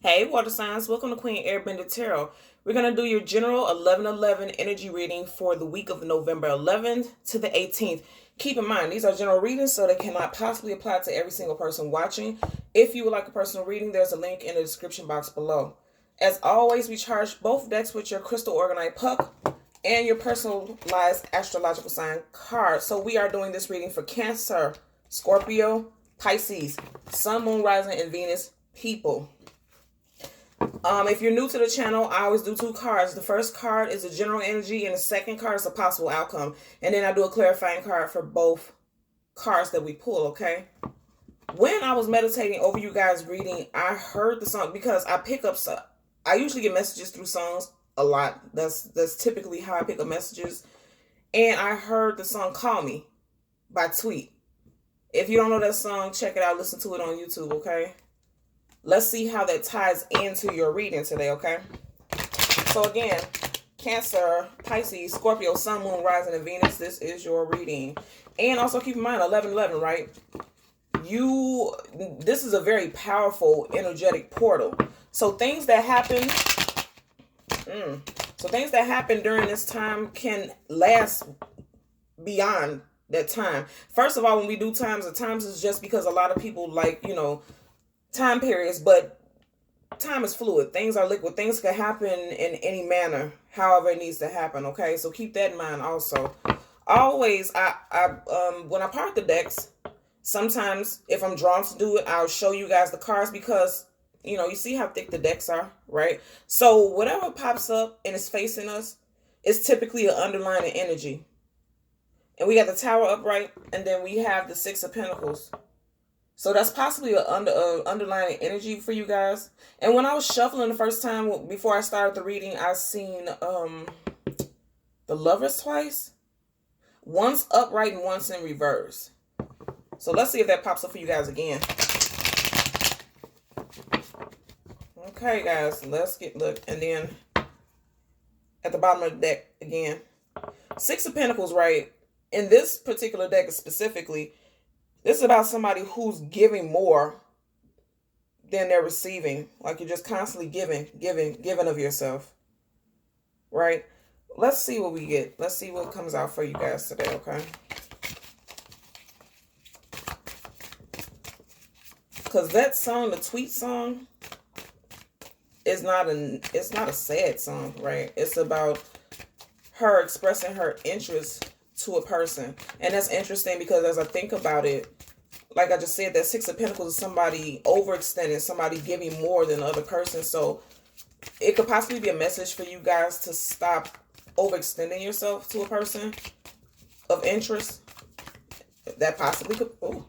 Hey, water signs, welcome to Queen Airbender Tarot. We're going to do your general 11/11 energy reading for the week of November 11th to the 18th. Keep in mind, these are general readings, so they cannot possibly apply to every single person watching. If you would like a personal reading, there's a link in the description box below. As always, we charge both decks with your crystal organite puck and your personalized astrological sign card. So we are doing this reading for Cancer, Scorpio, Pisces, Sun, Moon, Rising, and Venus people. If you're new to the channel, I always do two cards. The first card is a general energy, and the second card is a possible outcome. And then I do a clarifying card for both cards that we pull, okay? When I was meditating over you guys reading, I heard the song because I usually get messages through songs a lot. That's typically how I pick up messages. And I heard the song Call Me by Tweet. If you don't know that song, check it out. Listen to it on YouTube, okay? Let's see how that ties into your reading today, okay? So again, Cancer, Pisces, Scorpio, Sun, Moon, Rising, and Venus, this is your reading. And also keep in mind, 11/11, right? This is a very powerful, energetic portal. So things that happen, during this time can last beyond that time. First of all, when we do times, the times is just because a lot of people like, time periods, but time is fluid. Things are liquid. Things can happen in any manner, however it needs to happen, okay? So keep that in mind also. Always, when I part the decks, sometimes if I'm drawn to do it, I'll show you guys the cards because, you see how thick the decks are, right? So whatever pops up and is facing us is typically an underlying energy. And we got the Tower upright, and then we have the Six of Pentacles. So that's possibly an underlying energy for you guys. And when I was shuffling the first time, before I started the reading, I seen the Lovers twice. Once upright and once in reverse. So let's see if that pops up for you guys again. Okay, guys, let's look. And then at the bottom of the deck again. Six of Pentacles, right? In this particular deck specifically, this is about somebody who's giving more than they're receiving. Like you're just constantly giving of yourself. Right? Let's see what we get. Let's see what comes out for you guys today, okay? Because that song, the Tweet song, it's not a sad song, right? It's about her expressing her interest to a person. And that's interesting because as I think about it, like I just said, that Six of Pentacles is somebody overextending, somebody giving more than the other person. So it could possibly be a message for you guys to stop overextending yourself to a person of interest. That possibly could. Oh,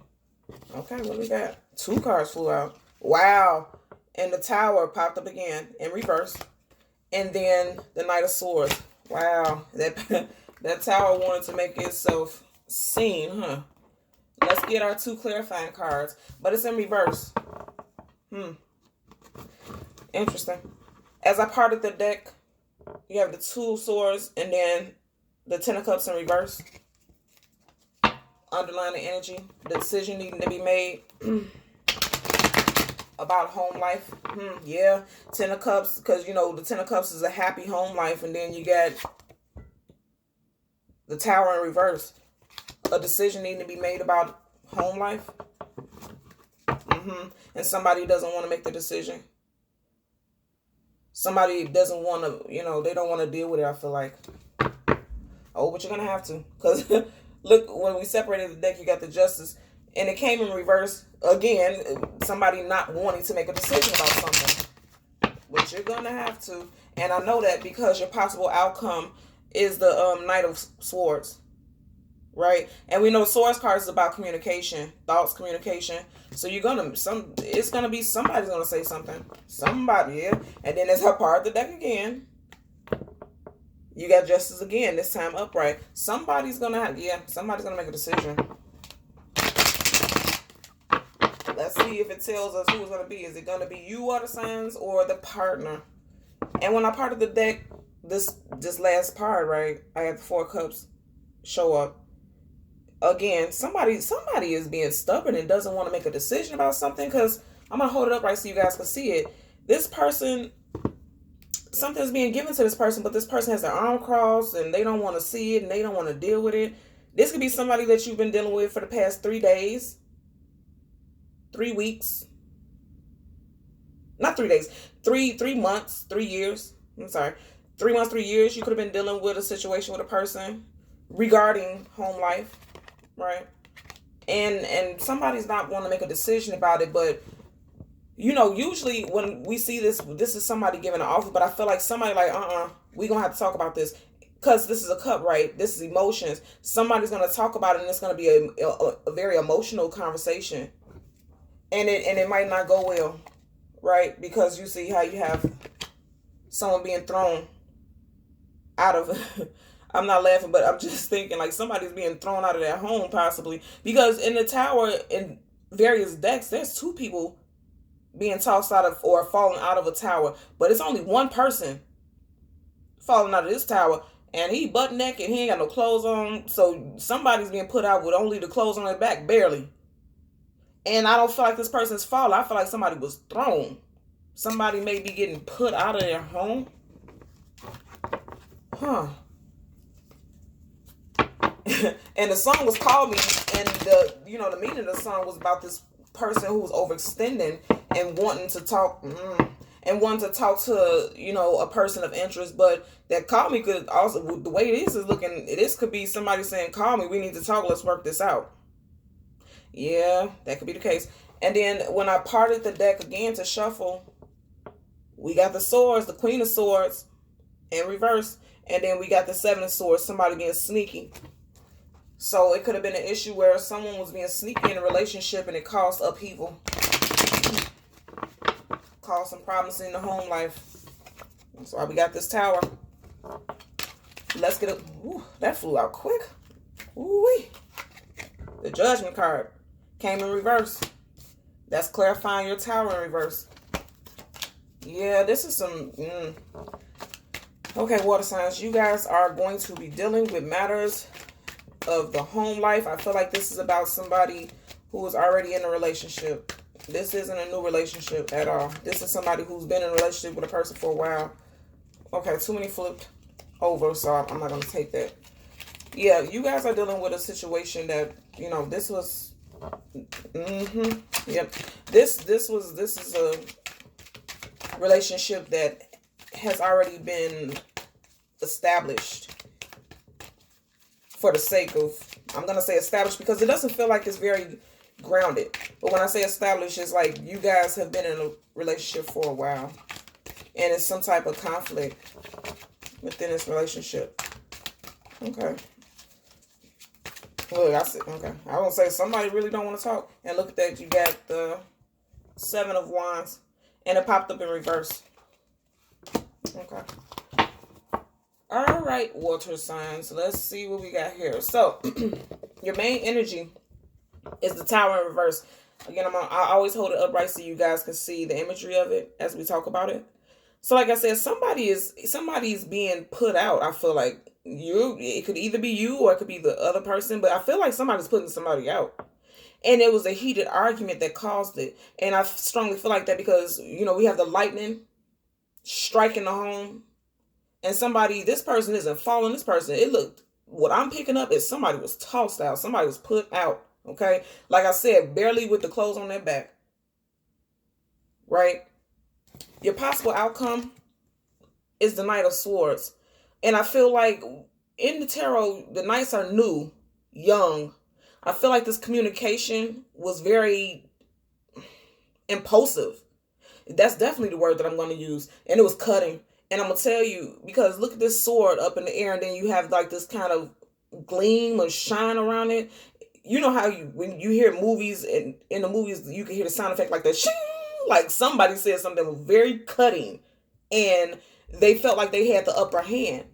okay, what do we got? Two cards flew out. Wow. And the Tower popped up again in reverse. And then the Knight of Swords. Wow. That Tower wanted to make itself seen, huh? Let's get our two clarifying cards. But it's in reverse. Interesting. As I parted the deck, you have the Two of Swords and then the Ten of Cups in reverse. Underlying energy. The decision needing to be made about home life. Yeah. Ten of Cups, because, the Ten of Cups is a happy home life. And then you got the Tower in reverse. A decision needing to be made about home life. And somebody doesn't want to make the decision. Somebody doesn't want to, they don't want to deal with it, I feel like. Oh, but you're going to have to. Because, look, when we separated the deck, you got the Justice. And it came in reverse. Again, somebody not wanting to make a decision about something. But you're going to have to. And I know that because your possible outcome is the Knight of Swords, right? And we know Swords cards is about communication, thoughts, communication. So it's gonna be somebody's gonna say something, somebody, yeah. And then as I part the deck again, you got Justice again. This time upright. Somebody's gonna make a decision. Let's see if it tells us who it's gonna be. Is it gonna be you, water signs, or the partner? And when I parted the deck, this last part, right, I had the Four of Cups show up. Again, somebody is being stubborn and doesn't want to make a decision about something. Because I'm going to hold it up right so you guys can see it. this person, something's being given to this person, but this person has their arm crossed and they don't want to see it and they don't want to deal with it. This could be somebody that you've been dealing with for the past 3 days, 3 weeks. Not 3 days, 3 months, 3 years. I'm sorry. 3 months, 3 years. You could have been dealing with a situation with a person regarding home life, right? And somebody's not wanting to make a decision about it, but you know, usually when we see this is somebody giving an offer, but I feel like somebody like, we're going to have to talk about this. Because this is a cup, right? This is emotions. Somebody's going to talk about it, and it's going to be a very emotional conversation. And it might not go well, right? Because you see how you have someone being thrown out of... I'm not laughing, but I'm just thinking like somebody's being thrown out of their home possibly. Because in the tower, in various decks, there's 2 people being tossed out of or falling out of a tower. But it's only one person falling out of this tower. And he butt naked. He ain't got no clothes on. So somebody's being put out with only the clothes on their back, barely. And I don't feel like this person's falling. I feel like somebody was thrown. Somebody may be getting put out of their home. Huh. And the song was Call Me, and the meaning of the song was about this person who was overextending and wanting to talk to a person of interest. But that Call Me could also, the way this is looking, this could be somebody saying, call me, we need to talk, let's work this out. Yeah, that could be the case. And then when I parted the deck again to shuffle, we got the swords, the Queen of Swords in reverse, and then we got the 7 of Swords, somebody being sneaky. So it could have been an issue where someone was being sneaky in a relationship and it caused upheaval. Caused some problems in the home life. That's why we got this tower. Let's get it. That flew out quick. Ooh-wee. The Judgment card came in reverse. That's clarifying your tower in reverse. Yeah, this is some... Okay, water signs. You guys are going to be dealing with matters of the home life. I feel like this is about somebody who is already in a relationship. This isn't a new relationship at all. This is somebody who's been in a relationship with a person for a while. Okay, too many flipped over, so I'm not going to take that. Yeah, you guys are dealing with a situation that, this was... Yep. This is a relationship that has already been established. For the sake of, I'm going to say established because it doesn't feel like it's very grounded. But when I say established, it's like you guys have been in a relationship for a while. And it's some type of conflict within this relationship. Okay. Look, I said, okay. I won't say somebody really don't want to talk. And look at that. You got the 7 of Wands. And it popped up in reverse. Okay. All right, water signs. Let's see what we got here. So, your main energy is the tower in reverse. Again, I always hold it upright so you guys can see the imagery of it as we talk about it. So, like I said, somebody's being put out. I feel like it could either be you or it could be the other person, but I feel like somebody's putting somebody out. And it was a heated argument that caused it. And I strongly feel like that because, we have the lightning striking the home. And this person isn't following this person. What I'm picking up is somebody was tossed out. Somebody was put out. Okay. Like I said, barely with the clothes on their back. Right. Your possible outcome is the Knight of Swords. And I feel like in the tarot, the Knights are new, young. I feel like this communication was very impulsive. That's definitely the word that I'm going to use. And it was cutting. And I'm going to tell you, because look at this sword up in the air, and then you have like this kind of gleam or shine around it. You know how when you hear movies, and in the movies, you can hear the sound effect like that, shing, like somebody said something very cutting, and they felt like they had the upper hand.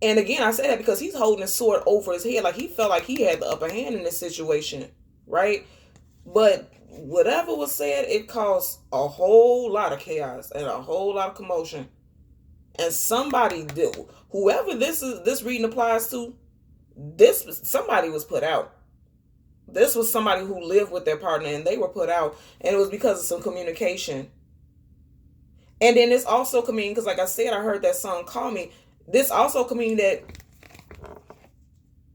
And again, I say that because he's holding his sword over his head, like he felt like he had the upper hand in this situation, right? But whatever was said, it caused a whole lot of chaos and a whole lot of commotion. And whoever this reading applies to, somebody was put out. This was somebody who lived with their partner and they were put out. And it was because of some communication. And then this also could mean, because like I said, I heard that song Call Me. This also could mean that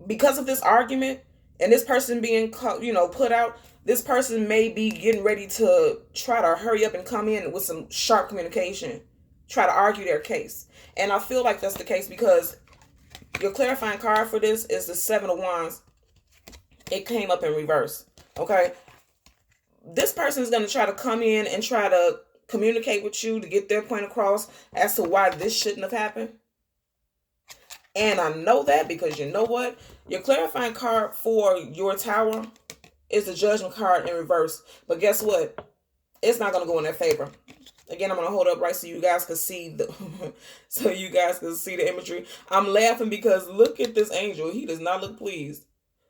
because of this argument and this person being, put out, this person may be getting ready to try to hurry up and come in with some sharp communication, try to argue their case. And I feel like that's the case because your clarifying card for this is the Seven of Wands. It came up in reverse. Okay. This person is going to try to come in and try to communicate with you to get their point across as to why this shouldn't have happened. And I know that because you know what? Your clarifying card for your Tower is the Judgment card in reverse. But guess what? It's not going to go in their favor. Again, I'm going to hold up right so you guys can see the imagery. I'm laughing because look at this angel. He does not look pleased.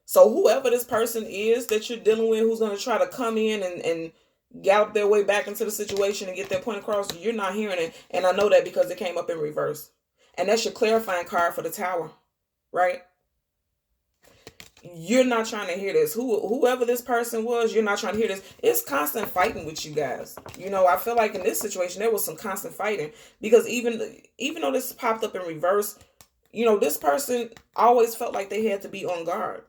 So whoever this person is that you're dealing with, who's going to try to come in and gallop their way back into the situation and get their point across, you're not hearing it. And I know that because it came up in reverse. And that's your clarifying card for the Tower, right? You're not trying to hear this. Whoever this person was, you're not trying to hear this. It's constant fighting with you guys. I feel like in this situation, there was some constant fighting. Because even though this popped up in reverse, this person always felt like they had to be on guard.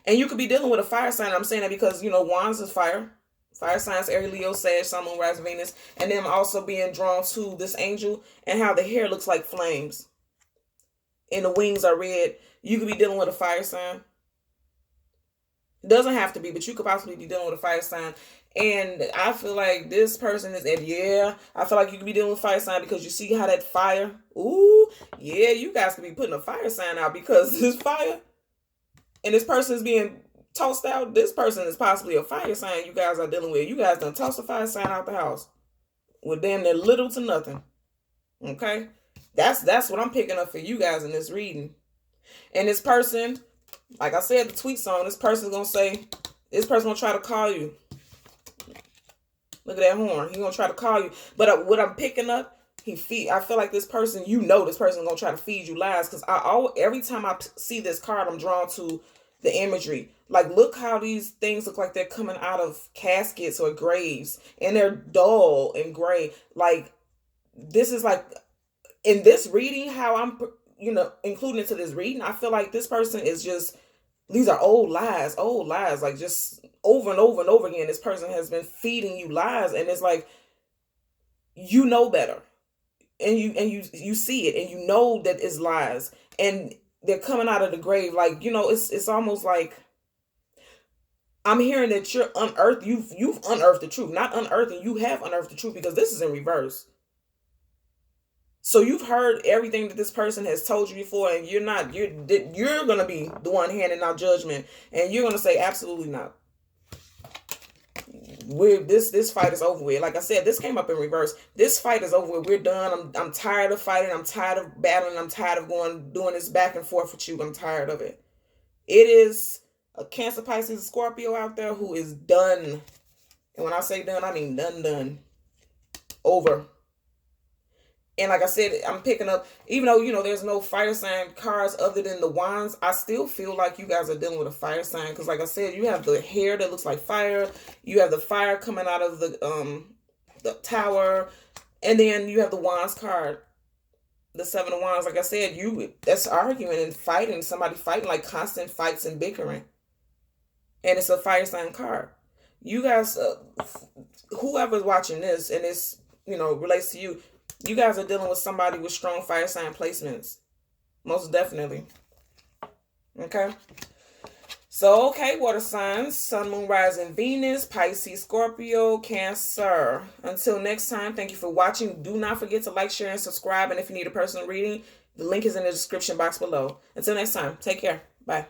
And you could be dealing with a fire sign. I'm saying that because, Wands is fire. Fire signs, Aries, Leo, Sag, Sun, Moon, Rise, Venus. And then also being drawn to this angel and how the hair looks like flames. And the wings are red. You could be dealing with a fire sign. It doesn't have to be, but you could possibly be dealing with a fire sign. And I feel like this person is, and yeah, I feel like you could be dealing with a fire sign because you see how that fire, ooh, yeah, you guys could be putting a fire sign out because this fire and this person is being tossed out. This person is possibly a fire sign you guys are dealing with. You guys done tossed a fire sign out the house with damn near little to nothing. Okay? That's what I'm picking up for you guys in this reading. And this person, like I said, the tweet song, this person's going to say, this person going to try to call you. Look at that horn. He's going to try to call you. But what I'm picking up, I feel like this person, this person is going to try to feed you lies. Because every time I see this card, I'm drawn to the imagery. Like, look how these things look like they're coming out of caskets or graves. And they're dull and gray. Like, this is like, in this reading, how I'm, including into this reading, I feel like this person is just, these are old lies, like just over and over and over again. This person has been feeding you lies, and it's like, you know better, and you see it, and you know that it's lies, and they're coming out of the grave. Like, it's almost like I'm hearing that you've unearthed the truth, not unearthing, you have unearthed the truth because this is in reverse. So you've heard everything that this person has told you before, and you're going to be the one handing out judgment, and you're going to say, absolutely not. This fight is over with. Like I said, this came up in reverse. This fight is over with. We're done. I'm tired of fighting. I'm tired of battling. I'm tired of doing this back and forth with you. I'm tired of it. It is a Cancer, Pisces, Scorpio out there who is done. And when I say done, I mean done. Over. And like I said, I'm picking up, even though, there's no fire sign cards other than the wands, I still feel like you guys are dealing with a fire sign. Because like I said, you have the hair that looks like fire. You have the fire coming out of the tower. And then you have the wands card. The Seven of Wands. Like I said, that's arguing and fighting. Somebody fighting, like constant fights and bickering. And it's a fire sign card. You guys, whoever's watching this and this, relates to you, you guys are dealing with somebody with strong fire sign placements. Most definitely. Okay. So, okay, water signs. Sun, Moon, Rising, Venus, Pisces, Scorpio, Cancer. Until next time, thank you for watching. Do not forget to like, share, and subscribe. And if you need a personal reading, the link is in the description box below. Until next time, take care. Bye.